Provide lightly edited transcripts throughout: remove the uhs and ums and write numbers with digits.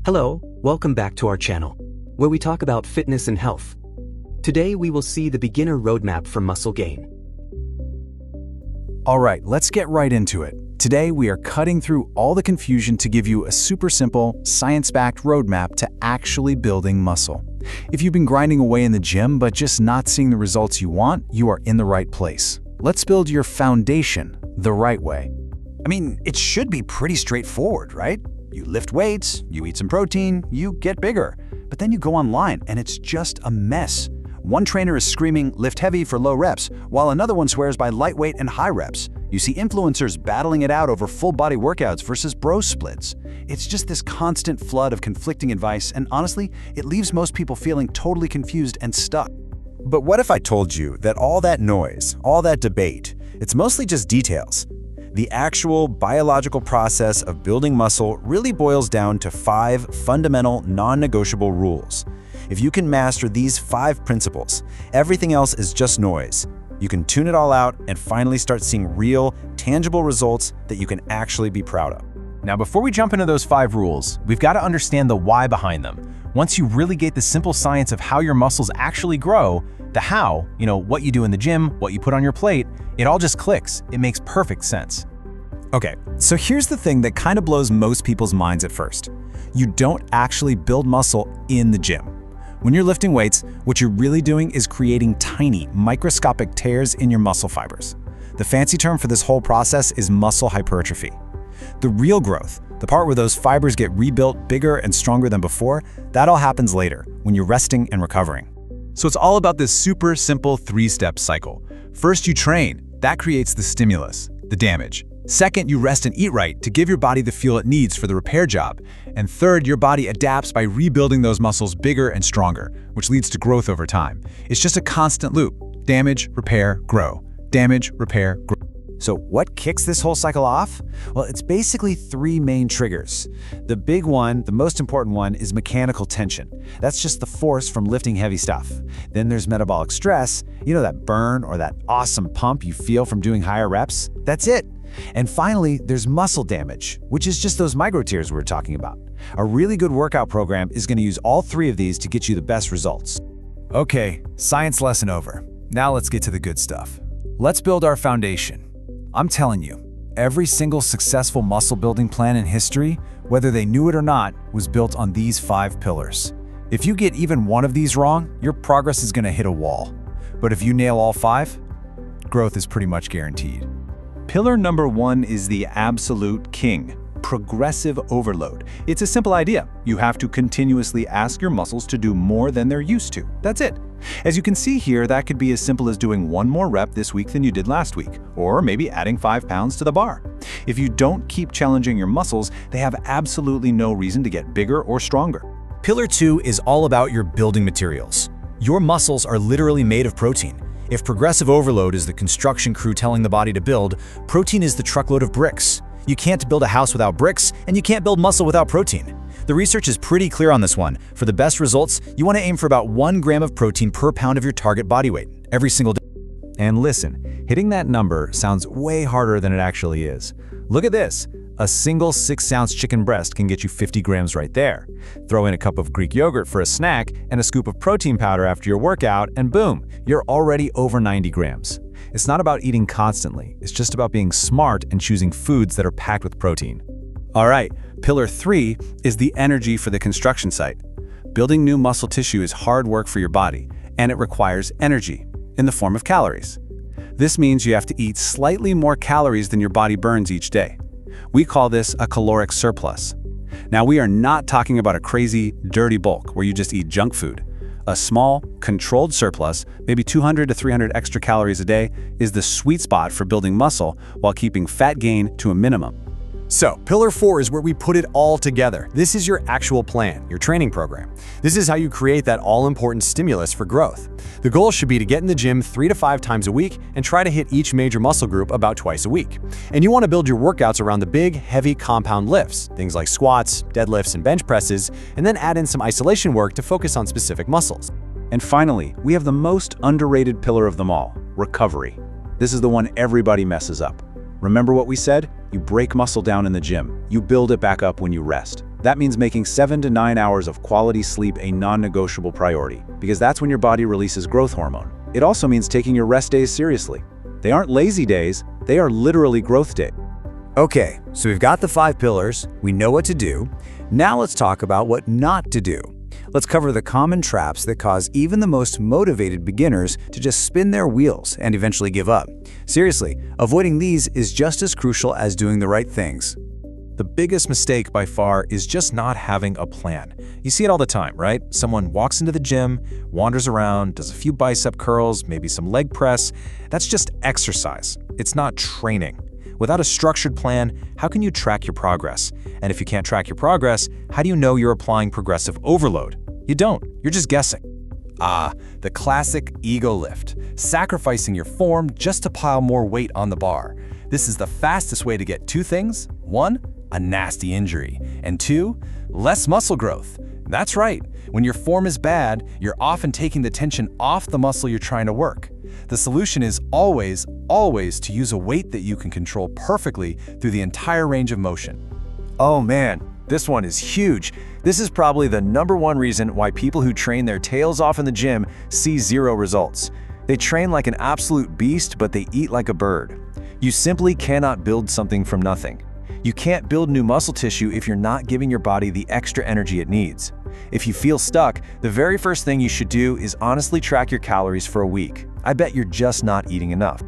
Hello, welcome back to our channel, where we talk about fitness and health. Today we will see the beginner roadmap for muscle gain. All right, let's get right into it. Today we are cutting through all the confusion to give you a super simple, science-backed roadmap to actually building muscle. If you've been grinding away in the gym but just not seeing the results you want, you are in the right place. Let's build your foundation the right way. I mean, it should be pretty straightforward, right? You lift weights, you eat some protein, you get bigger. But then you go online and it's just a mess. One trainer is screaming, lift heavy for low reps, while another one swears by lightweight and high reps. You see influencers battling it out over full body workouts versus bro splits. It's just this constant flood of conflicting advice, and honestly, it leaves most people feeling totally confused and stuck. But what if I told you that all that noise, all that debate, it's mostly just details? The actual biological process of building muscle really boils down to 5 fundamental non-negotiable rules. If you can master these 5 principles, everything else is just noise. You can tune it all out and finally start seeing real, tangible results that you can actually be proud of. Now, before we jump into those 5 rules, we've got to understand the why behind them. Once you really get the simple science of how your muscles actually grow, the how, what you do in the gym, what you put on your plate, it all just clicks. It makes perfect sense. Okay, so here's the thing that kind of blows most people's minds at first. You don't actually build muscle in the gym. When you're lifting weights, what you're really doing is creating tiny, microscopic tears in your muscle fibers. The fancy term for this whole process is muscle hypertrophy. The real growth, the part where those fibers get rebuilt bigger and stronger than before, that all happens later, when you're resting and recovering. So it's all about this super simple 3-step cycle. First, you train. That creates the stimulus, the damage. Second, you rest and eat right to give your body the fuel it needs for the repair job. And third, your body adapts by rebuilding those muscles bigger and stronger, which leads to growth over time. It's just a constant loop. Damage, repair, grow. Damage, repair, grow. So what kicks this whole cycle off? Well, it's basically 3 main triggers. The big one, the most important one, is mechanical tension. That's just the force from lifting heavy stuff. Then there's metabolic stress, that burn or that awesome pump you feel from doing higher reps. That's it. And finally, there's muscle damage, which is just those micro tears we were talking about. A really good workout program is going to use all 3 of these to get you the best results. Okay, science lesson over. Now let's get to the good stuff. Let's build our foundation. I'm telling you, every single successful muscle building plan in history, whether they knew it or not, was built on these 5 pillars. If you get even one of these wrong, your progress is going to hit a wall. But if you nail all 5, growth is pretty much guaranteed. Pillar number 1 is the absolute king, progressive overload. It's a simple idea. You have to continuously ask your muscles to do more than they're used to. That's it. As you can see here, that could be as simple as doing 1 more rep this week than you did last week, or maybe adding 5 pounds to the bar. If you don't keep challenging your muscles, they have absolutely no reason to get bigger or stronger. Pillar 2 is all about your building materials. Your muscles are literally made of protein. If progressive overload is the construction crew telling the body to build, protein is the truckload of bricks. You can't build a house without bricks, and you can't build muscle without protein. The research is pretty clear on this one. For the best results, you want to aim for about 1 gram of protein per pound of your target body weight every single day. And listen, hitting that number sounds way harder than it actually is. Look at this. A single 6-ounce chicken breast can get you 50 grams right there. Throw in a cup of Greek yogurt for a snack and a scoop of protein powder after your workout, and boom, you're already over 90 grams. It's not about eating constantly. It's just about being smart and choosing foods that are packed with protein. All right, pillar 3 is the energy for the construction site. Building new muscle tissue is hard work for your body, and it requires energy in the form of calories. This means you have to eat slightly more calories than your body burns each day. We call this a caloric surplus. Now, we are not talking about a crazy, dirty bulk where you just eat junk food. A small, controlled surplus, maybe 200 to 300 extra calories a day, is the sweet spot for building muscle while keeping fat gain to a minimum. So, pillar 4 is where we put it all together. This is your actual plan, your training program. This is how you create that all-important stimulus for growth. The goal should be to get in the gym 3 to 5 times a week and try to hit each major muscle group about twice a week. And you want to build your workouts around the big, heavy compound lifts, things like squats, deadlifts, and bench presses, and then add in some isolation work to focus on specific muscles. And finally, we have the most underrated pillar of them all, recovery. This is the one everybody messes up. Remember what we said? You break muscle down in the gym. You build it back up when you rest. That means making 7 to 9 hours of quality sleep a non-negotiable priority, because that's when your body releases growth hormone. It also means taking your rest days seriously. They aren't lazy days, they are literally growth days. Okay, so we've got the 5 pillars, we know what to do. Now let's talk about what not to do. Let's cover the common traps that cause even the most motivated beginners to just spin their wheels and eventually give up. Seriously, avoiding these is just as crucial as doing the right things. The biggest mistake by far is just not having a plan. You see it all the time, right? Someone walks into the gym, wanders around, does a few bicep curls, maybe some leg press. That's just exercise. It's not training. Without a structured plan, how can you track your progress? And if you can't track your progress, how do you know you're applying progressive overload? You don't. You're just guessing. The classic ego lift. Sacrificing your form just to pile more weight on the bar. This is the fastest way to get 2 things. 1, a nasty injury. And 2, less muscle growth. That's right. When your form is bad, you're often taking the tension off the muscle you're trying to work. The solution is always to use a weight that you can control perfectly through the entire range of motion. Oh man, this one is huge. This is probably the #1 reason why people who train their tails off in the gym see 0 results. They train like an absolute beast, but they eat like a bird. You simply cannot build something from nothing. You can't build new muscle tissue if you're not giving your body the extra energy it needs. If you feel stuck, the very first thing you should do is honestly track your calories for a week. I bet you're just not eating enough.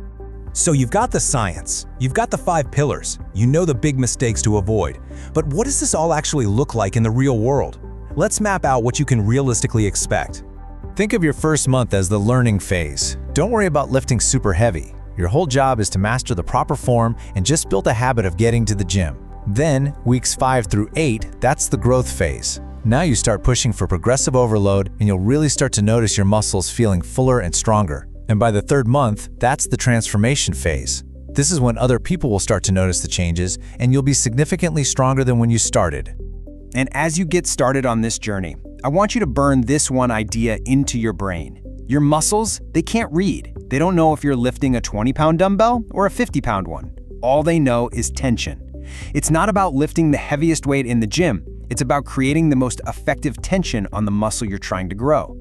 So you've got the science, you've got the 5 pillars, you know the big mistakes to avoid. But what does this all actually look like in the real world? Let's map out what you can realistically expect. Think of your first month as the learning phase. Don't worry about lifting super heavy. Your whole job is to master the proper form and just build a habit of getting to the gym. Then, weeks 5 through 8, that's the growth phase. Now you start pushing for progressive overload and you'll really start to notice your muscles feeling fuller and stronger. And by the 3rd month, that's the transformation phase. This is when other people will start to notice the changes and you'll be significantly stronger than when you started. And as you get started on this journey, I want you to burn this one idea into your brain. Your muscles, they can't read. They don't know if you're lifting a 20-pound dumbbell or a 50-pound one. All they know is tension. It's not about lifting the heaviest weight in the gym. It's about creating the most effective tension on the muscle you're trying to grow.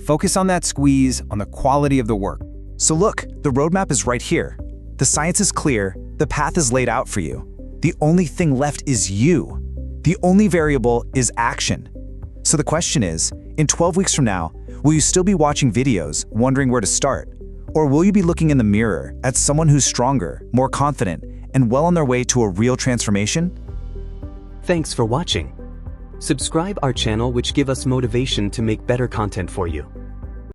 Focus on that squeeze, on the quality of the work. So look, the roadmap is right here. The science is clear, the path is laid out for you. The only thing left is you. The only variable is action. So the question is, in 12 weeks from now, will you still be watching videos, wondering where to start? Or will you be looking in the mirror at someone who's stronger, more confident, and well on their way to a real transformation? Thanks for watching. Subscribe our channel which give us motivation to make better content for you.